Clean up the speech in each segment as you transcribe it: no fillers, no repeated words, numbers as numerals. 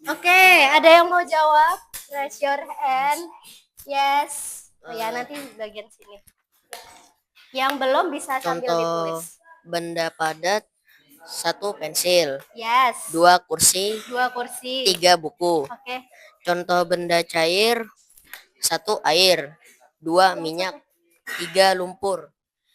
Oke, ada yang mau jawab? Raise your hand. Yes. Oh ya, nanti bagian sini. Yang belum bisa sambil Contoh ditulis. benda padat, 1 pensil, Yes. 2 kursi, 2 kursi. 3 buku. Oke. Contoh benda cair, 1 air, 2 minyak, 3 lumpur.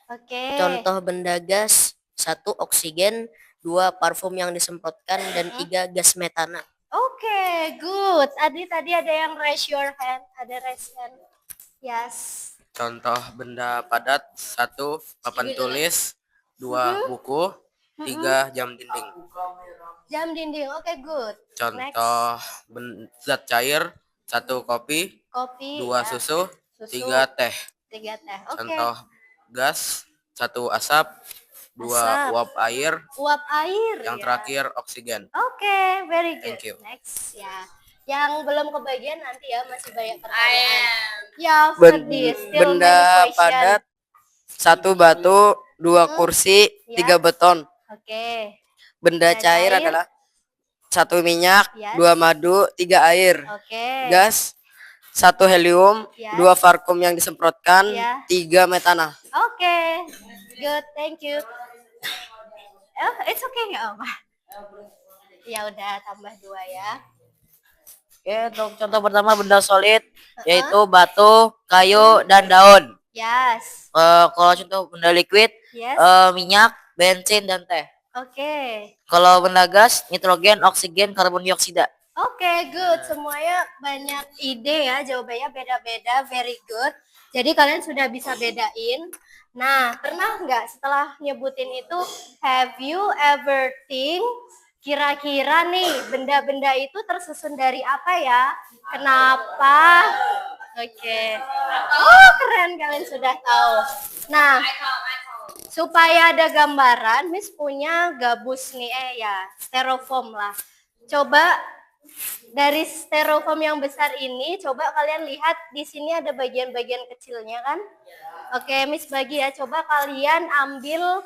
Oke. Contoh benda gas, 1 oksigen, 2 parfum yang disemprotkan, dan 3 gas metana. Oke, good. Tadi ada yang raise your hand. Ada raise hand. Yes. Contoh benda padat, 1 papan tulis, 2 buku, 3 jam dinding. Jam dinding. Oke, good. Contoh zat cair, 1 kopi, Kopi. 2 ya. susu, 3 teh. 3 teh. Oke. Contoh gas, 1 asap, 2 Asap. uap air, Uap air. yang ya. terakhir oksigen. Oke, very good. Thank you. Next ya. Yang belum kebagian nanti ya, masih banyak pertanyaan. Ya, Benda padat, 1 batu, 2 kursi, 3 beton. Oke. Benda cair adalah 1 minyak, 2 madu, 3 air. Oke. Gas, 1 helium, 2 vakum yang disemprotkan, 3 metana. Oke. Good, thank you. Oh, it's okay nggak apa? Ya udah, tambah 2 ya. Oke, untuk contoh pertama benda solid, yaitu batu, kayu, dan daun. Yes. Kalau contoh benda liquid, minyak, bensin, dan teh. Oke. Kalau benda gas, nitrogen, oksigen, karbon dioksida. Oke, good. Semuanya banyak ide ya, jawabannya beda-beda, very good. Jadi kalian sudah bisa bedain. Nah, pernah nggak setelah nyebutin itu, have you ever think, kira-kira nih benda-benda itu tersusun dari apa ya? Kenapa? Oke. Oh, keren, kalian sudah tahu. Nah, supaya ada gambaran, Miss punya gabus nih, styrofoam lah. Coba dari styrofoam yang besar ini, coba kalian lihat di sini ada bagian-bagian kecilnya kan? Oke, Miss bagi ya. Coba kalian ambil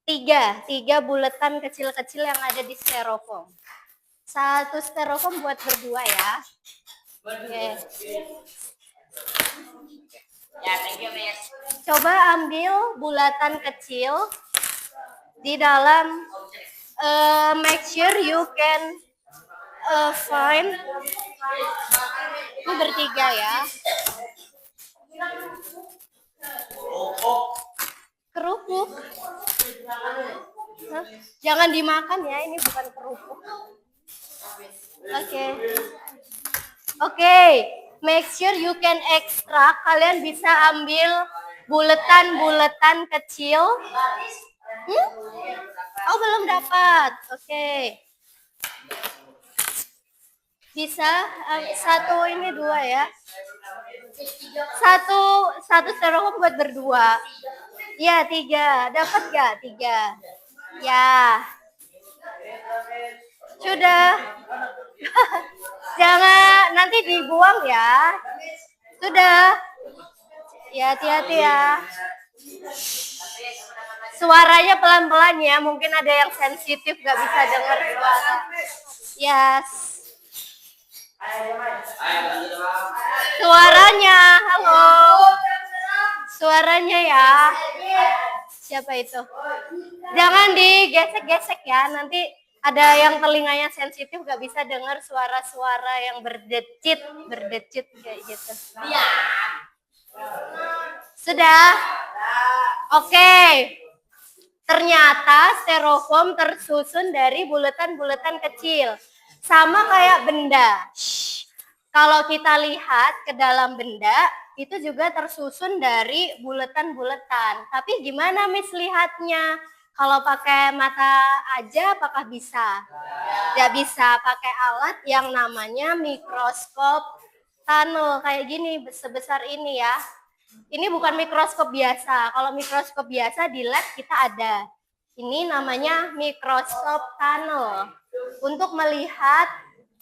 tiga bulatan kecil-kecil yang ada di styrofoam. 1 styrofoam buat berdua ya. Oke. Ya, thank you, Miss. Coba ambil bulatan kecil di dalam. Make sure you can find. Ini bertiga ya. Kerupuk. Jangan dimakan ya, ini bukan kerupuk. Oke. Make sure you can extract. Kalian bisa ambil buletan-buletan kecil. Oh, belum dapat. Oke. Bisa satu ini 2 ya. Satu styrofoam buat berdua. Ya, 3. Dapat gak 3? Ya. Sudah. Jangan nanti dibuang ya. Sudah. Ya, hati-hati ya. Suaranya pelan-pelan ya. Mungkin ada yang sensitif gak bisa dengar suara. Yes. Suaranya, halo. Suaranya ya. Siapa itu? Jangan digesek-gesek ya. Nanti ada yang telinganya sensitif gak bisa dengar suara-suara yang berdecit kayak gitu. Iya. Sudah? Oke. Ternyata styrofoam tersusun dari bulatan-bulatan kecil. Sama kayak benda. Kalau kita lihat ke dalam benda, itu juga tersusun dari bulatan-bulatan. Tapi gimana Miss lihatnya? Kalau pakai mata aja apakah bisa? Tidak bisa, pakai alat yang namanya mikroskop tunnel. Kayak gini, sebesar ini ya. Ini bukan mikroskop biasa. Kalau mikroskop biasa di lab kita ada. Ini namanya mikroskop tunnel. Untuk melihat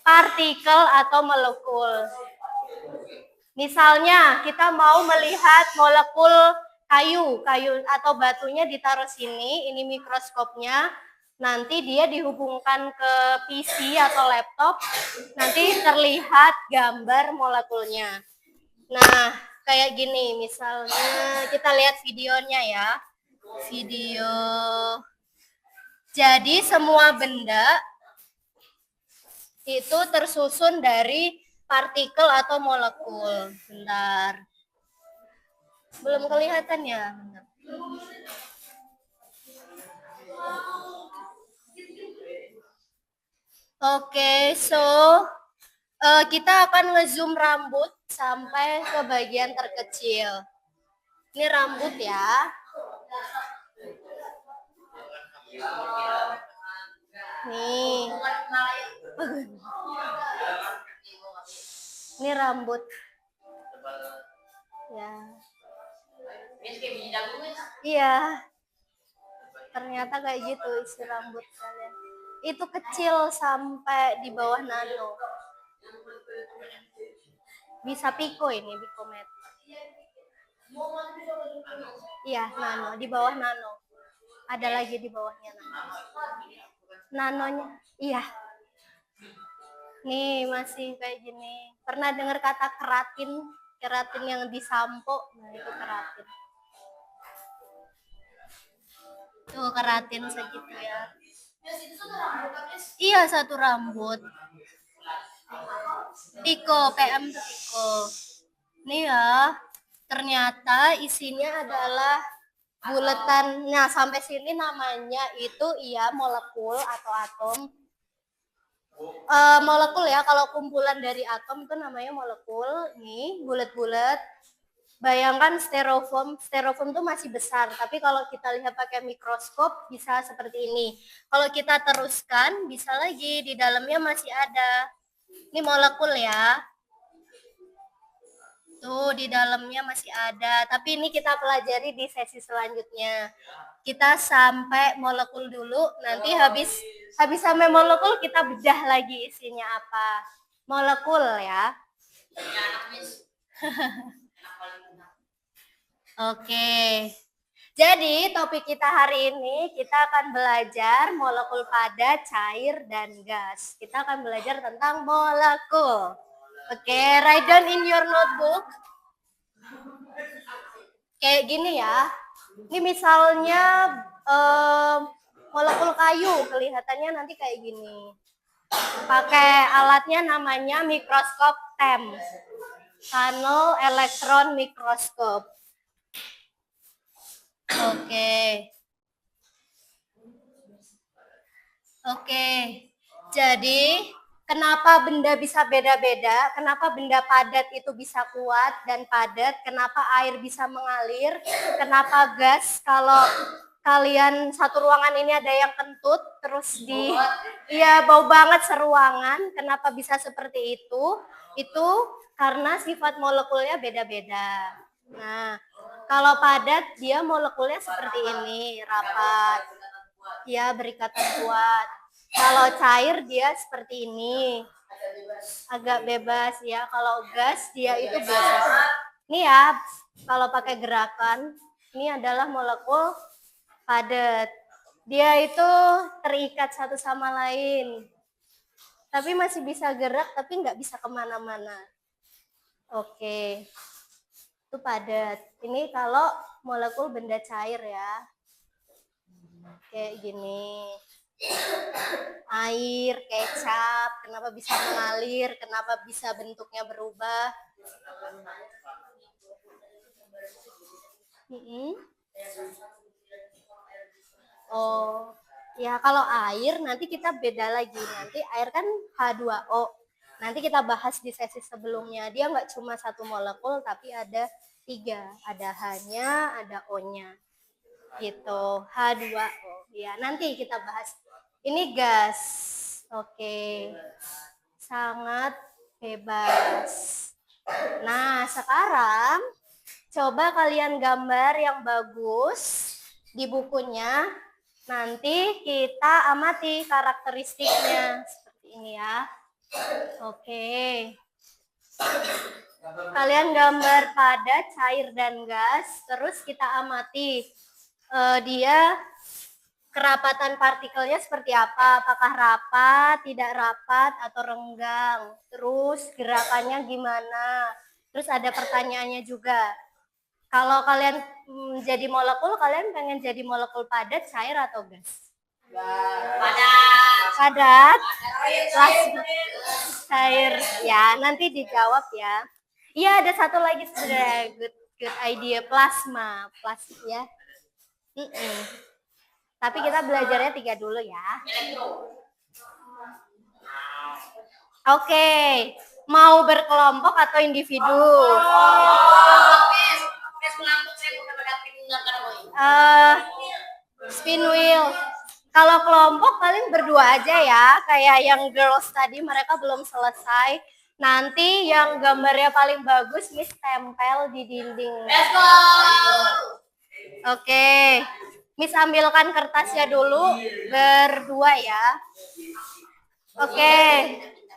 partikel atau molekul. Misalnya kita mau melihat molekul kayu atau batunya ditaruh sini, ini mikroskopnya. Nanti dia dihubungkan ke PC atau laptop, nanti terlihat gambar molekulnya. Nah, kayak gini, misalnya kita lihat videonya ya. Video. Jadi semua benda itu tersusun dari partikel atau molekul. Bentar. Belum kelihatan ya? Bentar. Oke, so kita akan ngezoom rambut sampai ke bagian terkecil. Ini rambut ya. Nih. Ini rambut. Ya. Iya. Ternyata kayak gitu isi rambut kalian. Itu kecil sampai di bawah nano. Bisa piko ini, pikometer. Iya, nano, di bawah nano. Ada lagi di bawahnya nano. Nanonya, iya. Nih, masih kayak gini. Pernah dengar kata keratin? Keratin yang disampo, nah itu keratin. Tuh, keratin segitu ya. Iya, satu rambut. Piko, PM Piko. Nih ya, ternyata isinya adalah buletan. Nah, sampai sini namanya itu molekul atau atom. Molekul ya, kalau kumpulan dari atom itu namanya molekul. Nih, bulat-bulat. Bayangkan styrofoam tuh masih besar, tapi kalau kita lihat pakai mikroskop bisa seperti ini. Kalau kita teruskan, bisa lagi di dalamnya masih ada. Ini molekul ya. Tuh, di dalamnya masih ada. Tapi ini kita pelajari di sesi selanjutnya. Kita sampai molekul dulu, nanti habis sampai molekul kita bedah lagi isinya apa. Molekul ya. Oke. Jadi topik kita hari ini kita akan belajar molekul padat, cair, dan gas. Kita akan belajar tentang molekul. Oke, write down in your notebook. Kayak gini ya. Ini misalnya molekul kayu, kelihatannya nanti kayak gini. Pakai alatnya namanya mikroskop TEM. Tunnel Electron Microscope. Oke. Jadi kenapa benda bisa beda-beda? Kenapa benda padat itu bisa kuat dan padat? Kenapa air bisa mengalir? Kenapa gas kalau kalian satu ruangan ini ada yang kentut terus bau banget seruangan. Kenapa bisa seperti itu? Itu karena sifat molekulnya beda-beda. Nah, kalau padat dia molekulnya seperti ini, rapat. Ya, berikatan kuat. Kalau cair dia seperti ini. Agak bebas ya. Kalau gas dia itu bebas. Ini ya, kalau pakai gerakan, ini adalah molekul padat. Dia itu terikat satu sama lain. Tapi masih bisa gerak, tapi nggak bisa kemana-mana. Oke. Itu padat. Ini kalau molekul benda cair ya. Kayak gini. Air, kecap, kenapa bisa mengalir, kenapa bisa bentuknya berubah. Oh, ya kalau air nanti kita beda lagi. Nanti air kan H2O. Nanti kita bahas di sesi sebelumnya. Dia nggak cuma satu molekul, tapi ada 3. Ada H-nya, ada O-nya. Gitu, H2O. Ya, nanti kita bahas. Ini gas. Oke. Sangat bebas. Nah, sekarang coba kalian gambar yang bagus di bukunya. Nanti kita amati karakteristiknya. Seperti ini ya. Oke. Kalian gambar padat, cair, dan gas. Terus kita amati dia kerapatan partikelnya seperti apa? Apakah rapat, tidak rapat, atau renggang? Terus gerakannya gimana? Terus ada pertanyaannya juga. Kalau kalian jadi molekul, kalian pengen jadi molekul padat, cair, atau gas? Padat. Plasma. Cair. Ya, nanti dijawab ya. Iya, ada satu lagi sebenarnya. Good idea. Plasma. Plasma ya. Tapi kita belajarnya 3 dulu ya. Oke. Mau berkelompok atau individu? Spin wheel. Kalau kelompok kalian berdua aja ya, kayak yang girls tadi mereka belum selesai. Nanti yang gambarnya paling bagus Miss tempel di dinding. Let's go. Oke. Miss ambilkan kertasnya dulu berdua ya. Oke.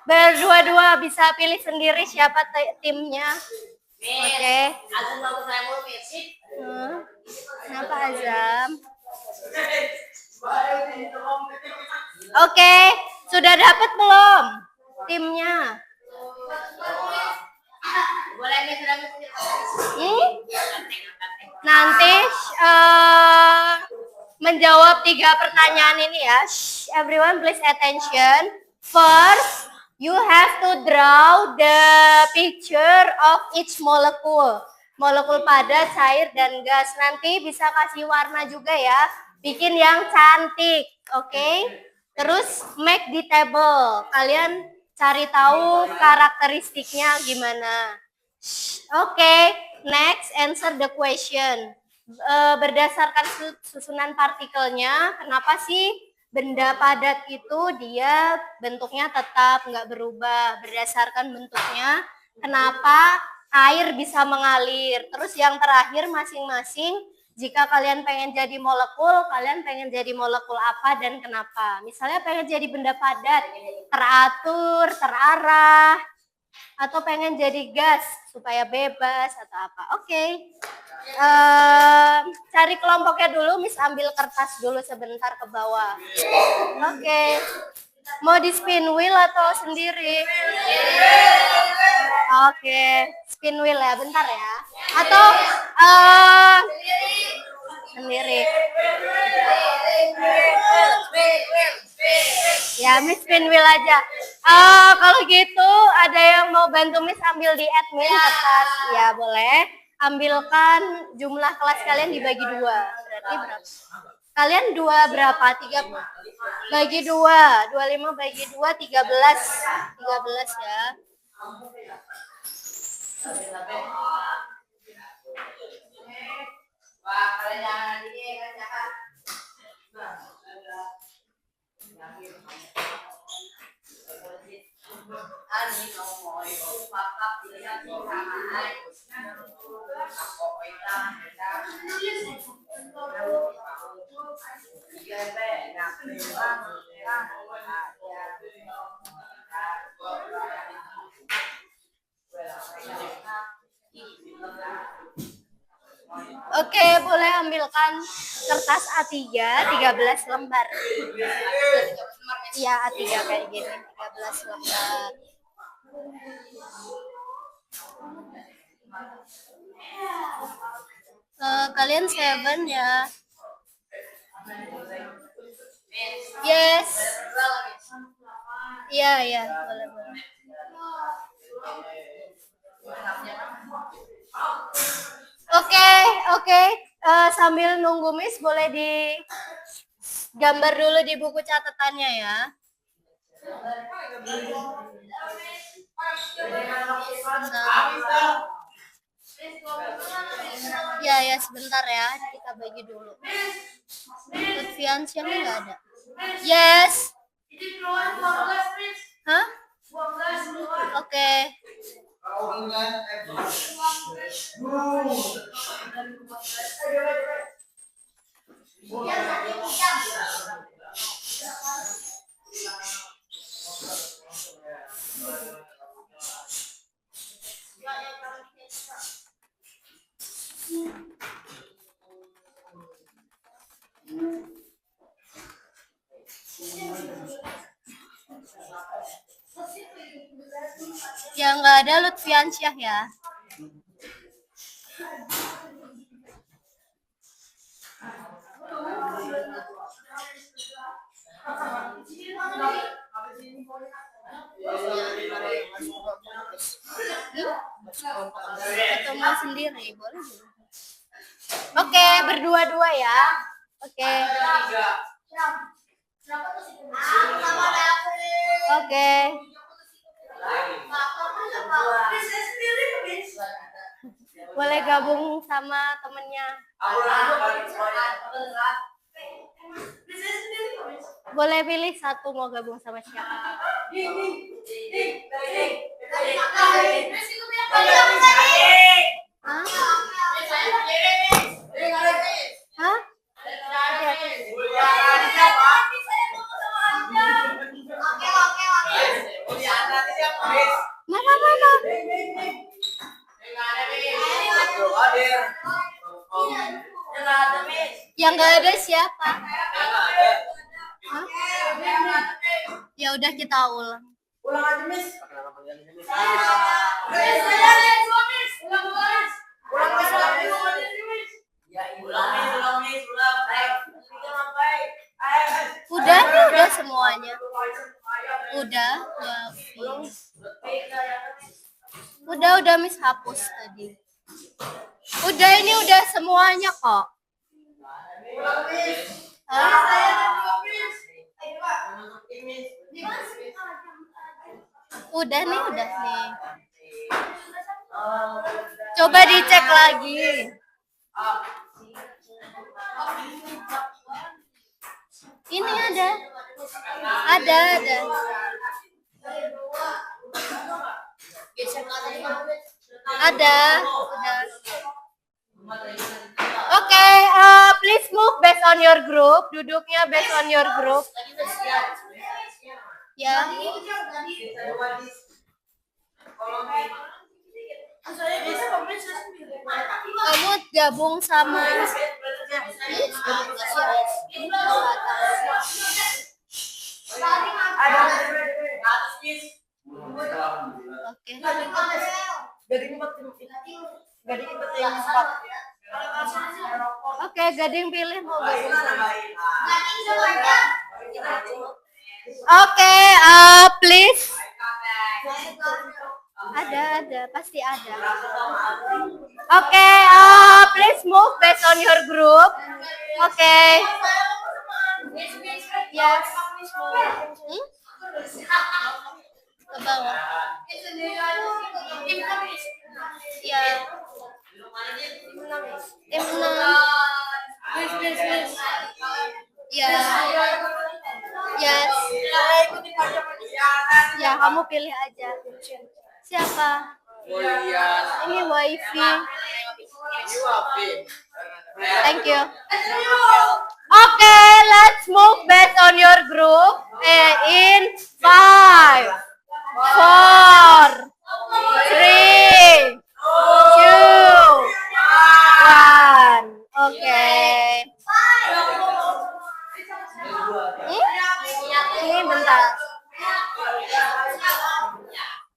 Berdua-dua bisa pilih sendiri siapa timnya. Oke. Kenapa Azam? Oke, sudah dapat belum timnya? Nanti menjawab 3 pertanyaan ini ya. Everyone please attention. First, you have to draw the picture of each molecule. Molekul padat, cair, dan gas. Nanti bisa kasih warna juga ya. Bikin yang cantik, oke? Terus make the table. Kalian cari tahu karakteristiknya gimana. Oke, next answer the question. Berdasarkan susunan partikelnya, kenapa sih benda padat itu dia bentuknya tetap nggak berubah? Berdasarkan bentuknya, kenapa air bisa mengalir? Terus yang terakhir masing-masing, jika kalian pengen jadi molekul, kalian pengen jadi molekul apa dan kenapa? Misalnya pengen jadi benda padat, teratur, terarah, atau pengen jadi gas supaya bebas atau apa? Oke. Cari kelompoknya dulu, Miss ambil kertas dulu sebentar ke bawah. Oke. Mau di spin wheel atau sendiri? Oke, spin wheel ya, bentar ya. Atau sendiri. Ya, Miss spin wheel aja. Kalau gitu, ada yang mau bantu Miss ambil di admin kertas? Ya, boleh. Ambilkan jumlah kelas kalian dibagi 2. Berarti berapa? Kalian 2 berapa? 3 bagi 2. 25 bagi 2, 13. 13 ya. Wah, kalian jangan ini kan jahat. Oke, boleh ambilkan kertas A3 13 lembar. Ya, A3 kayak gini, 13 lembar. Kalian 7 ya. Yes. Iya, iya, boleh, boleh. Oke. Sambil nunggu Miss boleh digambar dulu di buku catatannya ya. Ya, sebentar ya, kita bagi dulu. Lutfiansyah nggak ada. Yes. Hah? Oke. Yang nggak ada Lutfiansyah ya. Ketemu sendiri boleh. Oke, berdua-dua ya. Oke. Oke. Boleh gabung sama temennya. Boleh pilih satu mau gabung sama siapa. Hah? Hah? Mana mana? Yang nggak ada siapa? Hah? Ya udah kita ulang. Ulang aja, Miss. Udah nih, udah semuanya. Udah, udah Miss hapus tadi. Udah ini udah semuanya kok. Hah? Udah nih. Coba dicek lagi. Ini ada. Ada, udah. Oke, please move based on your group. Duduknya based on your group. Ya. Kamu gabung sama Oke. Oke, Gading pilih mau gabung sama. Oke, please. Ada, pasti ada. Oke, please move based on your group. Oke. Yes. Ke bawah. Ya. Tim 6. Ya. Yes. Ya, kamu pilih aja. Siapa? Ini wifi. Thank you. Okay, let's move based on your group. In 5, 4, 3, 2, 1. Okay. Ini bentar.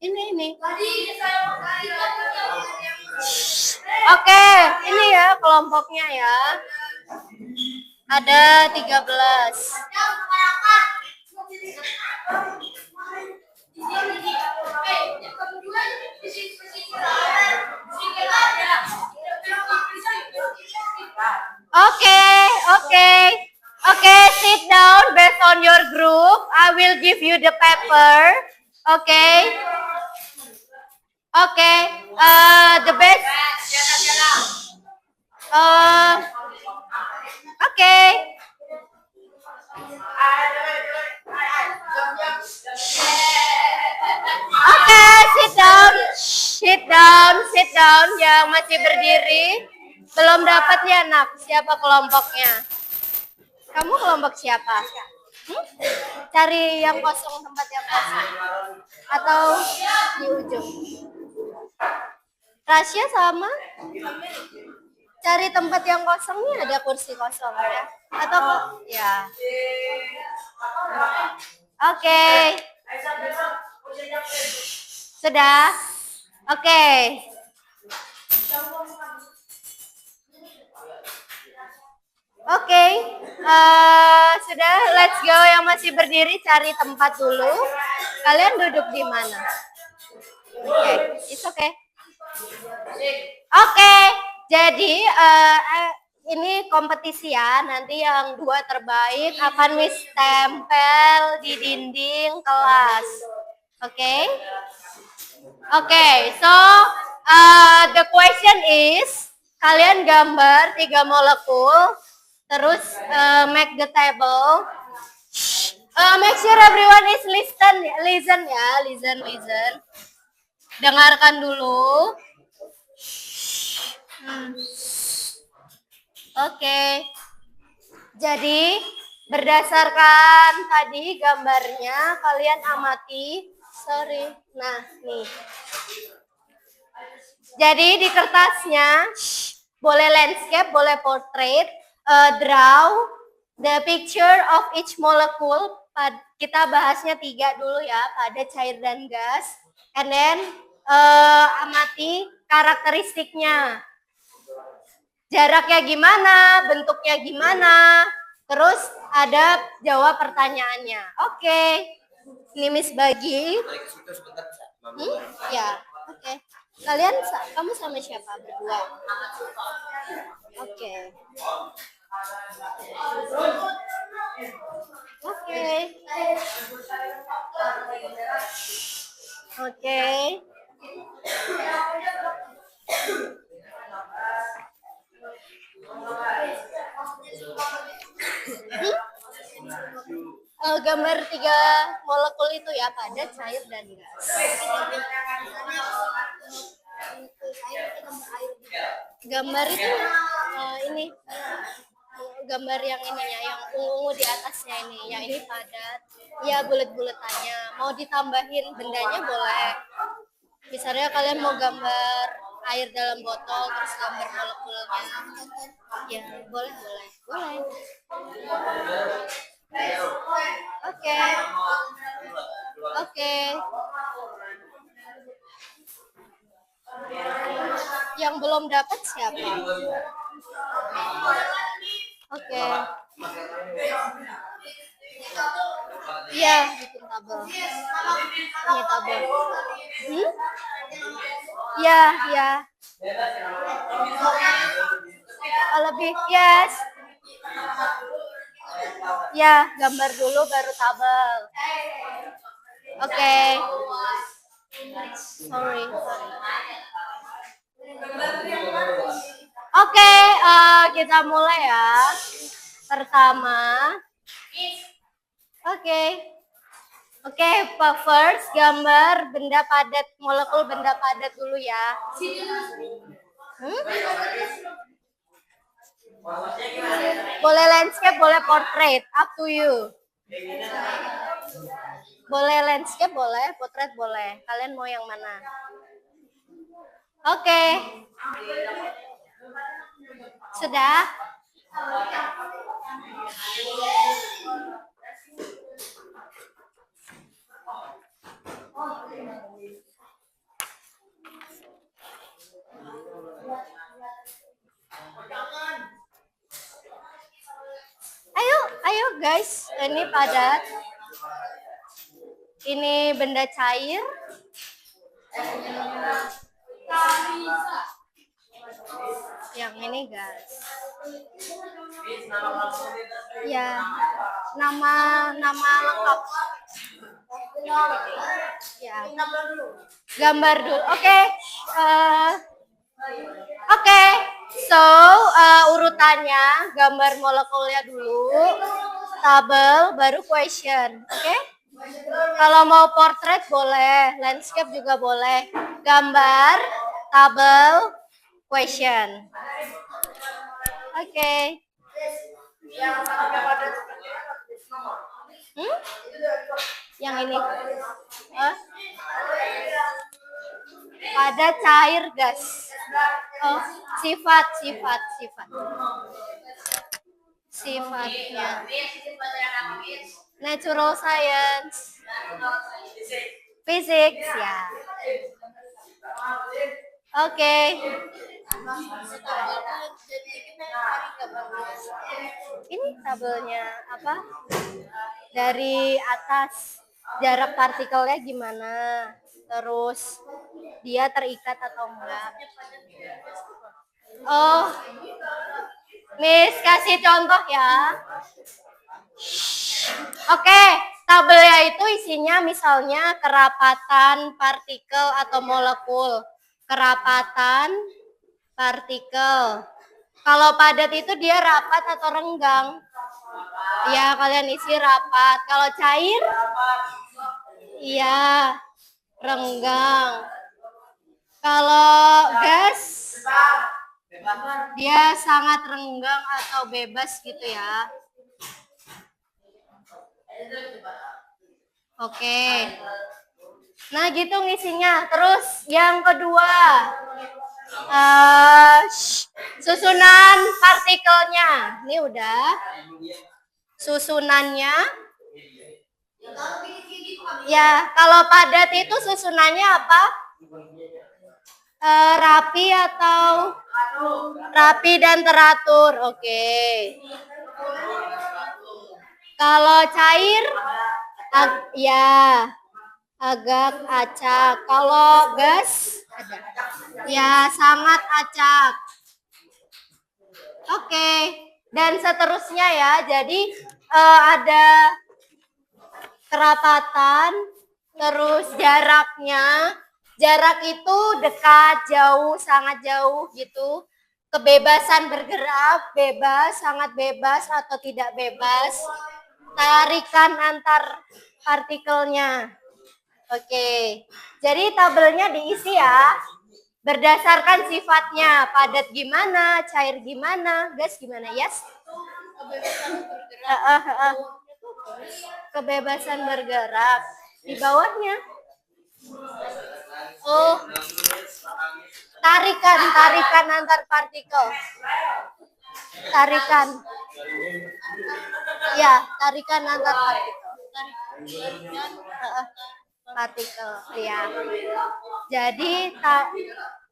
Ini. Oke, ini ya kelompoknya ya. Ada 13. Okay, sit down based on your group. I will give you the paper. Okay. The best. Okay. Sit down. Yang masih berdiri. Belum dapat ya, Nak. Siapa kelompoknya? Kamu kelompok siapa? Cari yang kosong, tempat yang kosong. Atau di ujung. Rasya sama? Cari tempat yang kosong nih, ada kursi kosong ya. Atau ya. Oke. Sudah? Oke. Oke. Sudah, let's go. Yang masih berdiri cari tempat dulu. Kalian duduk di mana? Oke, it's okay. Oke, jadi ini kompetisi ya. Nanti yang 2 terbaik akan Miss tempel di dinding kelas. Oke? Oke, so the question is kalian gambar 3 molekul, terus make the table. Make sure everyone is listen ya, listen. Dengarkan dulu. Oke. Jadi berdasarkan tadi gambarnya kalian amati. Sorry. Nah, nih. Jadi di kertasnya boleh landscape, boleh portrait, draw the picture of each molecule. Kita bahasnya 3 dulu ya, padat, cair, dan gas. And then amati karakteristiknya. Jaraknya gimana, bentuknya gimana, terus ada jawab pertanyaannya. Oke. Ini Miss bagi. Ya, oke. Kalian, kamu sama siapa berdua? Oke. Oke. Oke. Gambar 3 molekul itu ya, padat, cair, dan gas. Gambar itu ini gambar yang ininya, yang ungu di atasnya ini, yang ini padat, ya bulat-bulatannya. Mau ditambahin bendanya boleh. Misalnya kalian mau gambar air dalam botol, terus gambar molekulnya, ya boleh. Oke. Yang belum dapat siapa? Oke. Iya, bikin tabel. Ini tabel. Ya. Lebih, yes. Ya, gambar dulu baru tabel. Oke. Sorry. Oke, kita mulai ya. Pertama. Oke, first gambar benda padat, molekul benda padat dulu ya. Boleh landscape, boleh portrait, up to you. Boleh landscape, boleh, portrait boleh. Kalian mau yang mana? Oke. Sudah? Ayo guys, ini padat. Ini benda cair. Yang ini gas. Ya, nama lengkap. Ya. Gambar dulu. Oke. So urutannya gambar molekulnya dulu, tabel, baru question. Oke? Kalau mau portrait boleh, landscape juga boleh. Gambar, tabel, question. Oke. Yang ini. Ada cair, gas. Oh, sifat. Sifatnya. Natural science. Physics ya. Oke. Ini tabelnya apa? Dari atas jarak partikelnya gimana? Terus dia terikat atau enggak? Oh, Miss kasih contoh ya. Oke, tabelnya itu isinya misalnya kerapatan partikel atau molekul. Kerapatan partikel. Kalau padat itu dia rapat atau renggang? Ya, kalian isi rapat. Kalau cair? Iya, renggang. Kalau gas? Dia sangat renggang atau bebas gitu ya. Oke. Nah gitu ngisinya. Terus yang kedua, susunan partikelnya. Ini udah. Susunannya. Ya, kalau padat itu susunannya apa? Rapi atau rapi dan teratur. Oke. Kalau cair, ya agak acak. Kalau gas, ada. Ya sangat acak. Oke. Dan seterusnya ya. Jadi ada kerapatan, terus jaraknya. Jarak itu dekat, jauh, sangat jauh gitu. Kebebasan bergerak, bebas, sangat bebas atau tidak bebas. Tarikan antar partikelnya. Oke. Jadi tabelnya diisi ya. Berdasarkan sifatnya, padat gimana, cair gimana, gas gimana, yes? Kebebasan bergerak. Di bawahnya. Oh, tarikan antar partikel. Tarikan. Ya, tarikan antar partikel. Partikel, ya. Jadi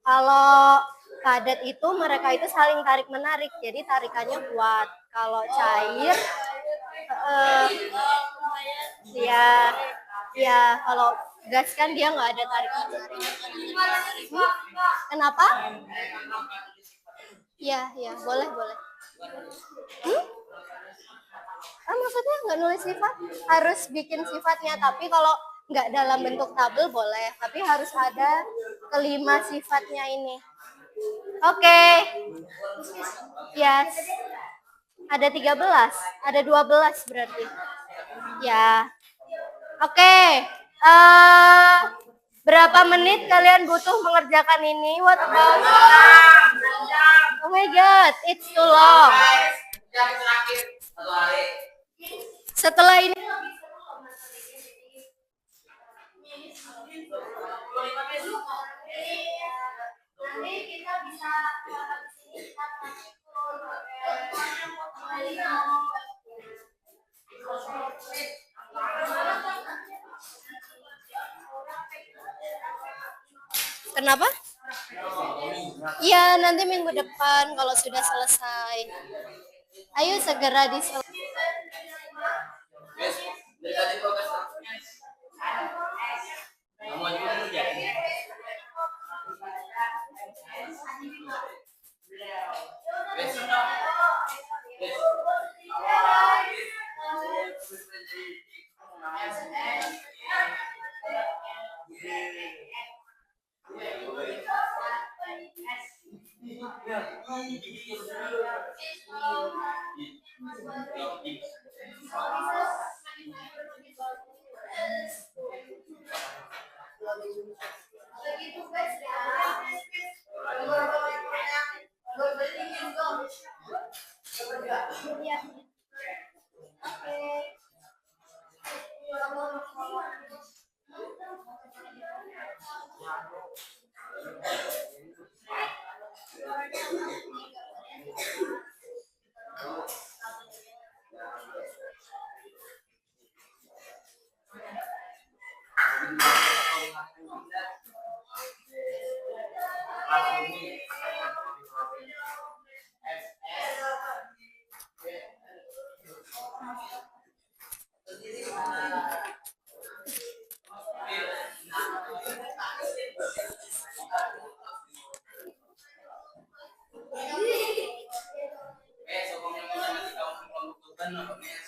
kalau padat itu mereka itu saling tarik menarik, jadi tarikannya kuat. Kalau cair, ya kalau gas kan dia nggak ada tarik menarik. Kenapa? Ya, boleh. Maksudnya nggak nulis sifat, harus bikin sifatnya. Tapi kalau nggak dalam bentuk tabel boleh, tapi harus ada kelima sifatnya ini. Oke. Yes. Ada 13, ada 12 berarti. Ya. Oke. Berapa menit kalian butuh mengerjakan ini? What about? Oh my god, it's too long. Setelah ini nanti kita bisa Kenapa? Iya, nanti minggu depan kalau sudah selesai. Ayo segera diselesaikan.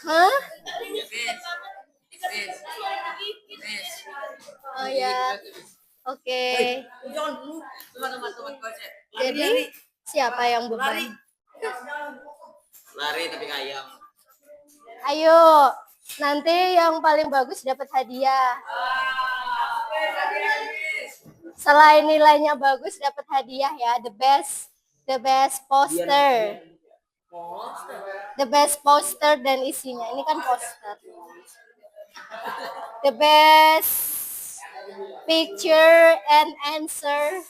Hah? Oh ya, oke. Jadi siapa yang beban? Lari tapi ngayam. Ayo, nanti yang paling bagus dapat hadiah. Selain nilainya bagus dapat hadiah ya, the best poster. The best poster dan isinya. Ini kan poster. The best picture and answer.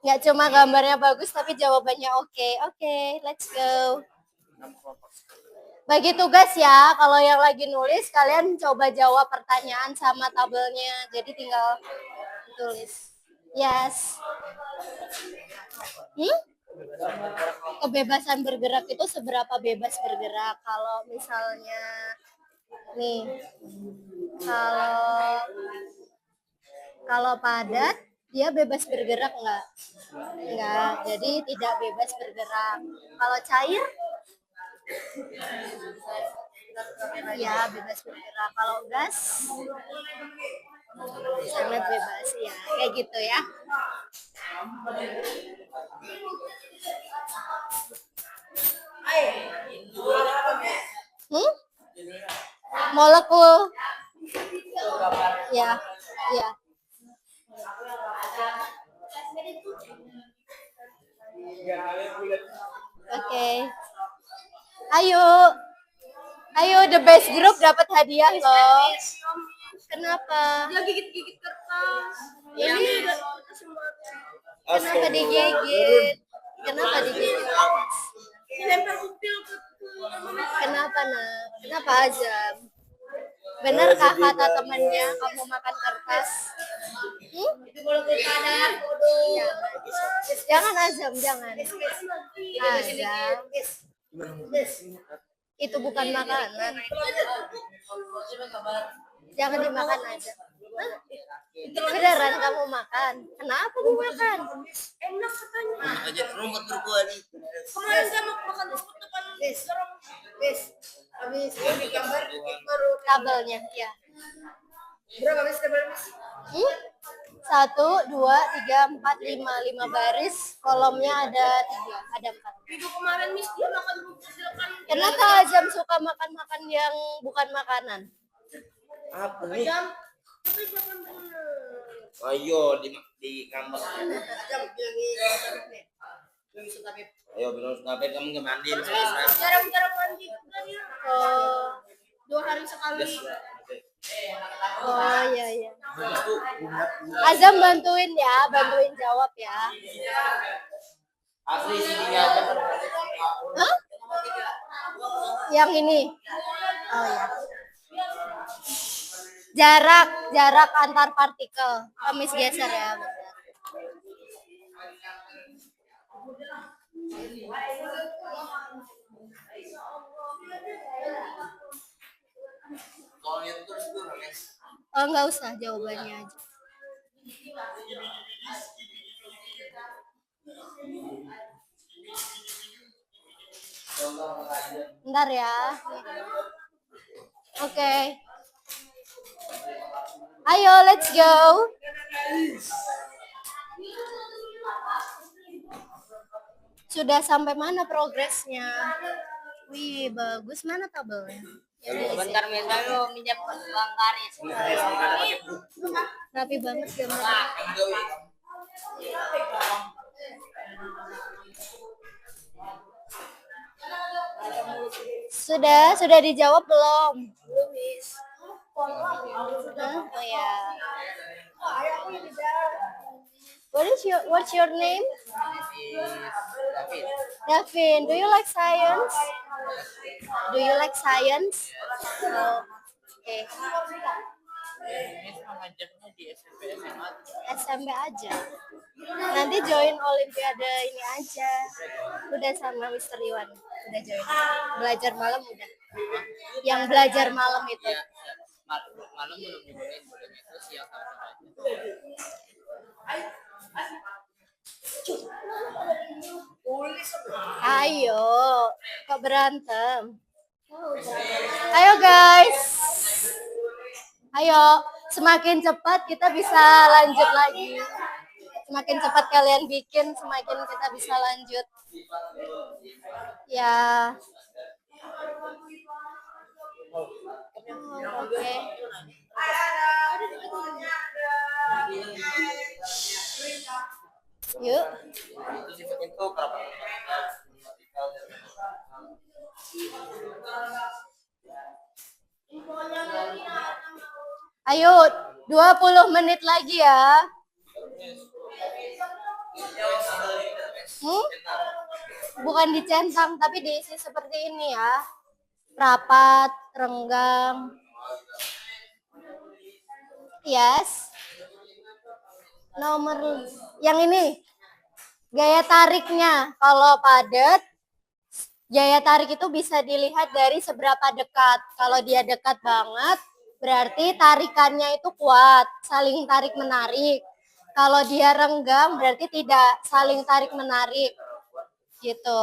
Nggak cuma gambarnya bagus tapi jawabannya oke. Oke, let's go. Bagi tugas ya, kalau yang lagi nulis kalian coba jawab pertanyaan sama tabelnya. Jadi tinggal tulis. Yes. Kebebasan bergerak itu seberapa bebas bergerak? Kalau misalnya nih, kalau padat dia bebas bergerak nggak? Enggak, jadi tidak bebas bergerak. Kalau cair? Ya, bebas bergerak. Kalau gas? Sangat bebas ya, kayak gitu ya. Molekul. Ya, ya. Oke. Ayo the best group dapat hadiah loh. Kenapa? Dia gigit-gigit kertas. Ini kenapa digigit? Kenapa digigit? Lempar upil ke Kenapa nak? Kenapa Azam? Benarkah kata temannya kamu makan kertas? Jangan Azam, jangan. Azam. Itu bukan makanan. Jangan dimakan aja. Beneran kamu makan? Kenapa kamu makan? enak katanya. Aja rumput berbuah nih. Kemarin saya makan rumput depan garam. Habis gambar baru tabelnya, ya. Berapa bis tabel bis? 1, 2, 3, 4, 5 baris, kolomnya ada 3, ada 4. Itu kemarin mis dia makan rumput di depan. Kenapa Azam suka makan-makan yang bukan makanan? Apa nih? Jam. Tapi jangan bener. Ayo di kamar. Ayo belum sampai kamu nggak mandi. Jarang-jarang mandi juga dia. Oh, 2 hari sekali. oh iya. Azam bantuin ya, bantuin jawab ya. Asli sininya aja. Hah? Yang ini? Oh ya. Jarak antar partikel. Kamis geser ya. Oh, nggak usah jawabannya aja. Bentar ya. Oke. Ayo, let's go. Sudah sampai mana progresnya? Wih, bagus. Mana tabelnya? Bentar misalnya minjam uang karis. Rapi banget gambarnya. Sudah dijawab belum? Belum, Miss. Oh ya. What's your name? Davin. Do you like science? Do you like science? Oh, okay. mengajarnya di SMP SMA. SMP aja. Nanti join Olimpiade ini aja. Udah sama Mister Iwan. Udah join. Belajar malam udah. Yang belajar malam itu. Ya, malam belum dibolehin, bolehnya itu siang sama sore aja. Ayo, kok berantem? Ayo guys. Ayo, semakin cepat kita bisa lanjut lagi. Semakin cepat kalian bikin, semakin kita bisa lanjut. Ya. Oke. Yuk. Itu sifat itu berapa? Ayo, 20 menit lagi ya. Bukan dicentang, tapi diisi seperti ini ya. Rapat, renggang. Yes. Nomor yang ini. Gaya tariknya. Kalau padat, gaya tarik itu bisa dilihat dari seberapa dekat. Kalau dia dekat banget, berarti tarikannya itu kuat, saling tarik menarik. Kalau dia renggang berarti tidak saling tarik menarik. Gitu.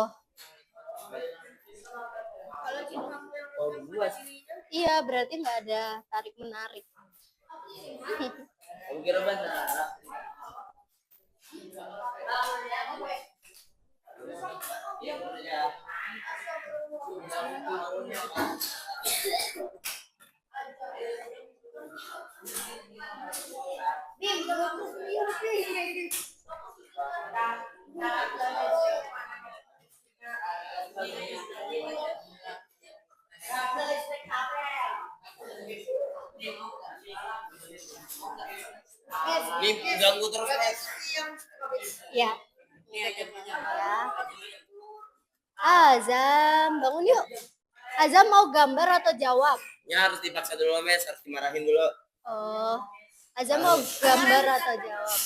Iya, berarti nggak ada tarik menarik. Aku kira benar. Nih ganggu terus Mas. Ya. Ya. Azam, bangun yuk. Azam mau gambar atau jawab? Ya harus dipaksa dulu Mas, harus dimarahin dulu. Oh, Azam mau gambar atau jawab?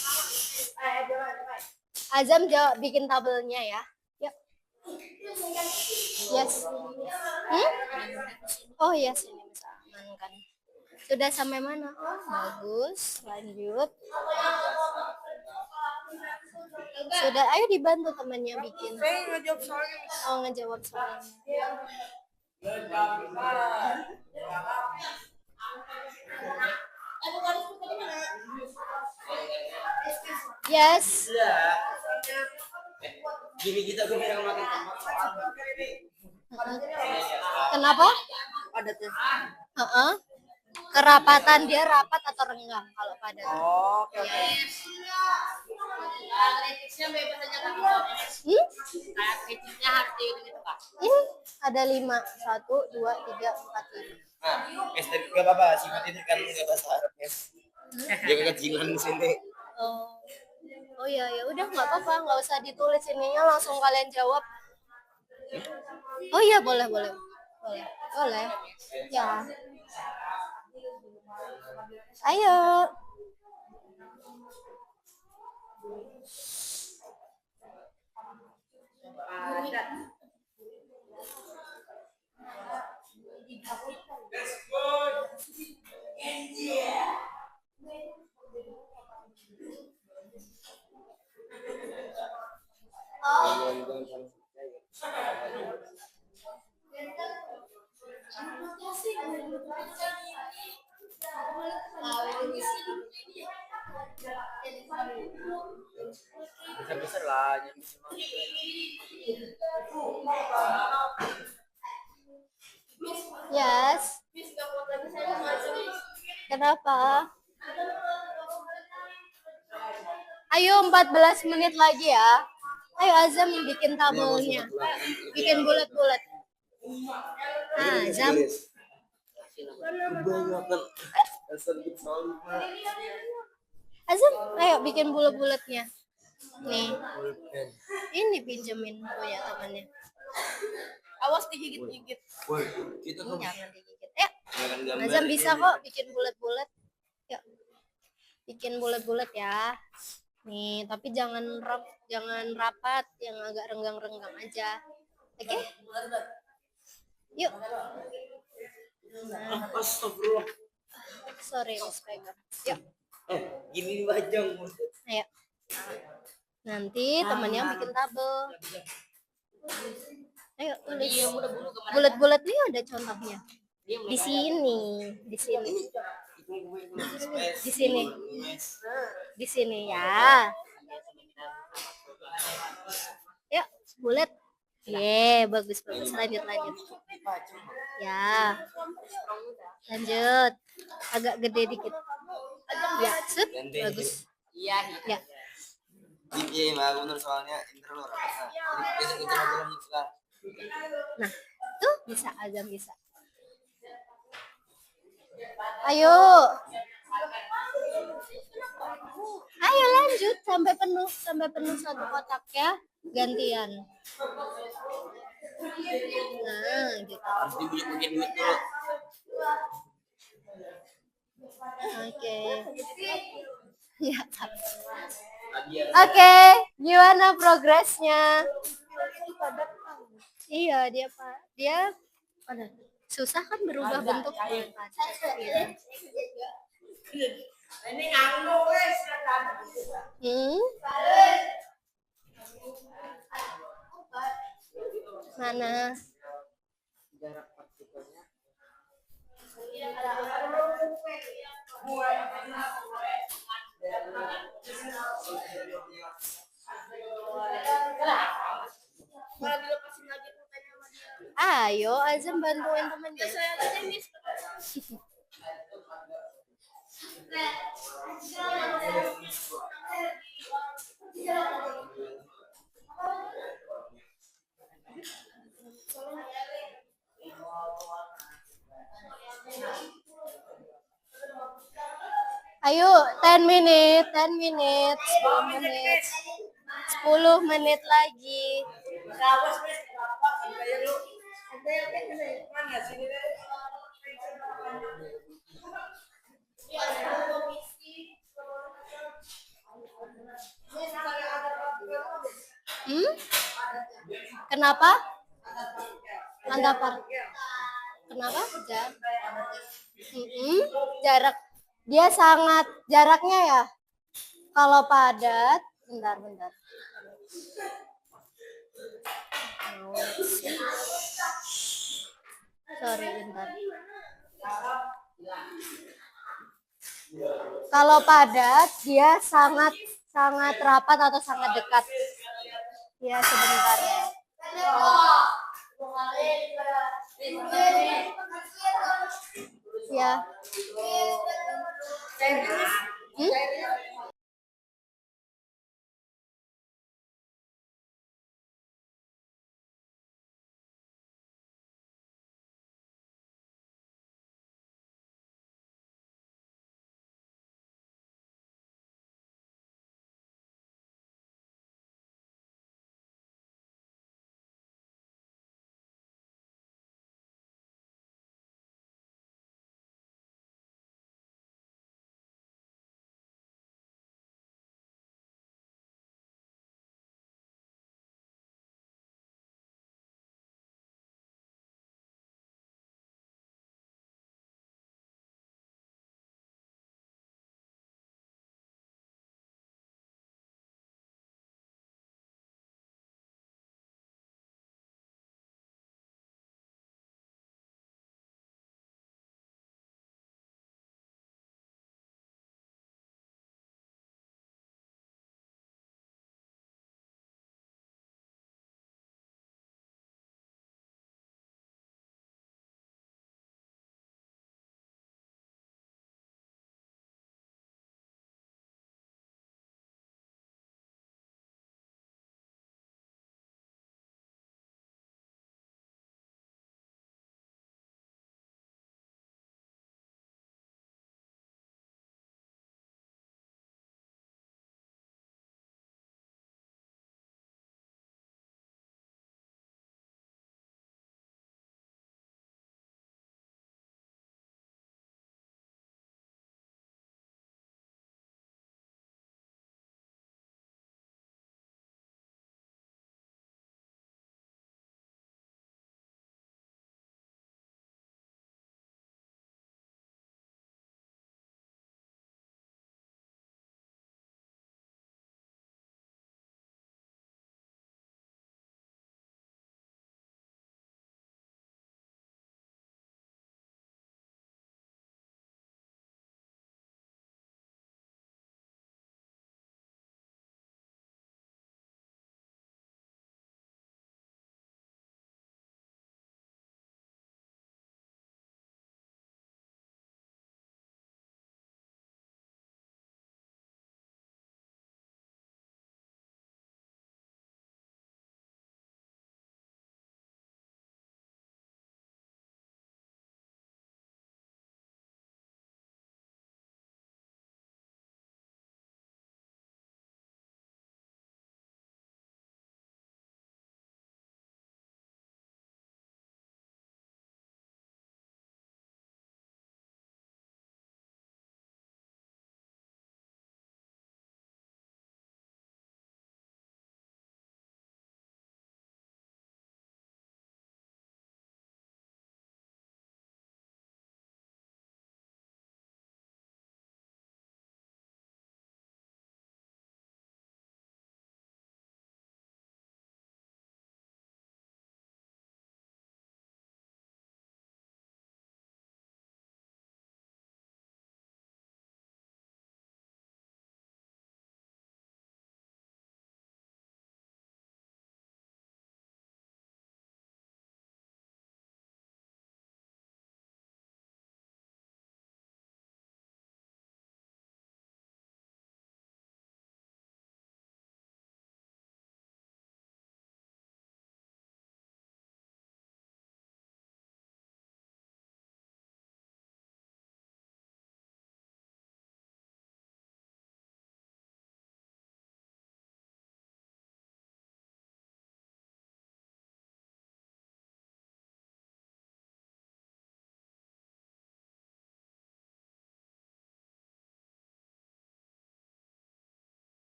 Azam jawab, bikin tabelnya ya. Yuk. Yes. Oh yes, ini bisa amankan. Sudah sampai mana? Oh, bagus. Lanjut. Sudah, ayo dibantu temannya bikin. Oh, ngejawab soalnya. Yes. Gini kita gue bilang makin Kenapa? padatnya. Kerapatan dia rapat atau renggang kalau padat. Oh, oke. Atletisnya bebas aja kan. Atletisnya harus gitu Kak. Ini ada 5. 1, 2, 3, 4, 5. Nah, estetik gak apa-apa, sifat itu kan nggak bahasa Arab ya. Dia kecilan di sini. Oh. Oh ya, ya udah nggak apa-apa, nggak usah ditulis ininya, langsung kalian jawab. Oh iya, boleh, boleh. Boleh. Boleh. Ya. Ayo. Besar-besar lah. Yes. Kenapa? Ayo 14 menit lagi ya. Ayo Azam bikin tabelnya. Bikin bulat-bulat. Azam. Azam, ayo bikin bulat-bulatnya. Nih. Ini pinjemin punya temannya. Awas digigit-gigit. Itu Jangan digigit. Ya. Azam bisa kok bikin bulat-bulat. Yuk, bikin bulat-bulat ya. Nih, tapi jangan rapat, yang agak renggang-renggang aja. Oke? Yuk. Nah, sorry, Miss Pegar. Yuk. Gini bajang. Ayo. Nanti temannya bikin tabel. Ayo tulis. Bulat-bulat nih ada contohnya. Di sini, di sini. Di sini. Di sini ya. Yuk, bulat. Bagus bagus. Lanjut. Ya. Lanjut. Agak gede dikit. Ya, set. Bagus. Iya. Ya. Iya, benar soalnya interlor. Nah, tuh bisa Azam bisa. Ayo. Ayo lanjut sampai penuh satu kotak ya. Gantian. Nah, gitu. Harus dibikin duit dulu. Oke. Ya. Oke, gimana progresnya? Iya, dia ada susah kan berubah bentuk. Iya. Ini nganggu wes. Mana? Ayo, Azam bantuin temennya. Ayo, 10 menit, 10 menit, 10 menit. 10 menit lagi. Kenapa? Tanggapan. Kenapa? Jarak. Dia sangat jaraknya ya. Kalau padat, bentar. Sorry, bentar. Kalau padat, dia sangat rapat atau sangat dekat. Ya, sebentar ya. Ya.